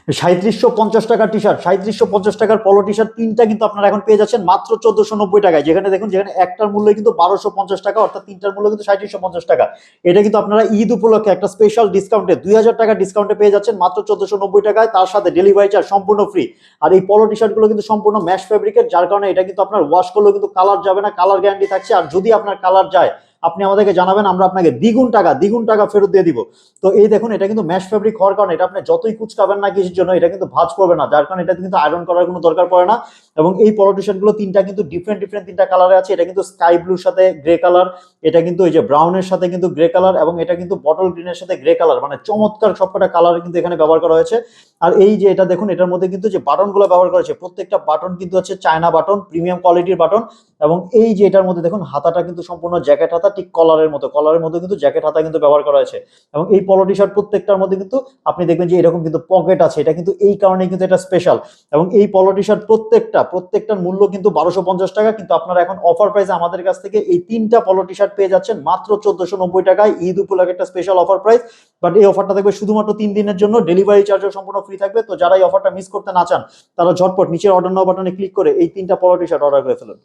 3750 টাকার T shirt, 3750 টাকার পলো টি শার্ট তিনটা কিন্তু আপনারা এখন পেয়ে যাচ্ছেন মাত্র 1490 টাকায়। যেখানে দেখুন, যেখানে একটার মূল্য কিন্তু 1250 টাকা, অর্থাৎ তিনটার মূল্য কিন্তু 3750 টাকা। এটা কিন্তু আপনারা ঈদ উপলক্ষে একটা স্পেশাল ডিসকাউন্টে 2000 টাকা ডিসকাউন্টে পেয়ে যাচ্ছেন মাত্র 1490 টাকায়, তার সাথে ডেলিভারি চার্জ সম্পূর্ণ ফ্রি। আর এই পলো টি শার্ট গুলো কিন্তু সম্পূর্ণ ম্যাশ ফেব্রিকের, যার কারণে এটা কিন্তু আপনার ওয়াশ করলেও কিন্তু কালার যাবে না, কালার গ্যারান্টি থাকছে। আর যদি আপনার কালার যায়, আপনি আমাদেরকে জানাবেন, আমরা আপনাকে দ্বিগুণ টাকা ফেরত দিয়ে দিব। তো এই দেখুন, এটা কিন্তু ম্যাশ ফেব্রিক হওয়ার কারণে এটা আপনি যতই কুচকাবেন না কিছুর জন্য, এটা কিন্তু ভাঁজ পড়বে না, যার কারণে এটা কিন্তু আয়রন করার কোনো দরকার পড়ে না। এবং এই পলো টি শার্ট গুলো তিনটা কিন্তু ডিফারেন্ট তিনটা কালারে আছে। এটা কিন্তু স্কাই ব্লুর সাথে গ্রে কালার, এটা কিন্তু এই যে ব্রাউনের সাথে কিন্তু গ্রে কালার, এবং এটা কিন্তু বটল গ্রিনের সাথে গ্রে কালার, মানে চমৎকার সবকটা কালার কিন্তু এখানে ব্যবহার করা হয়েছে। আর এই যে এটা দেখুন, এটার মধ্যে কিন্তু যে বাটন গুলো ব্যবহার করা হয়েছে, প্রত্যেকটা বাটন কিন্তু হচ্ছে চায়না বাটন, প্রিমিয়াম কোয়ালিটির বাটন। এবং এই যে এটার মধ্যে দেখুন, হাতাটা কিন্তু সম্পূর্ণ জ্যাকেট হাতা, ঠিক কলারের মধ্যে কিন্তু জ্যাকেট হাতা কিন্তু ব্যবহার করা হয়েছে। এবং এই পলো টি শার্ট প্রত্যেকটার মধ্যে কিন্তু আপনি দেখবেন যে এরকম কিন্তু পকেট আছে, এটা কিন্তু এই কারণে কিন্তু এটা স্পেশাল। এবং এই পলো টি শার্ট প্রত্যেকটার মূল্য কিন্তু 1250 টাকা, কিন্তু আপনারা এখন অফার প্রাইসে আমাদের কাছ থেকে এই তিনটা পলো টি শার্ট পেয়ে যাচ্ছেন মাত্র 1490 টাকায়। ঈদ উপলক্ষে একটা স্পেশাল অফার প্রাইস। বাট এই অফারটা থাকবে শুধুমাত্র 3 দিনের জন্য, ডেলিভারি চার্জও সম্পূর্ণ ফ্রি থাকবে। তো যারা এই অফারটা মিস করতে না চান, তারা ঝটপট নিচের অর্ডার নাও বাটনে ক্লিক করে এই তিনটা পলো টি শার্ট অর্ডার করে ফেলুন।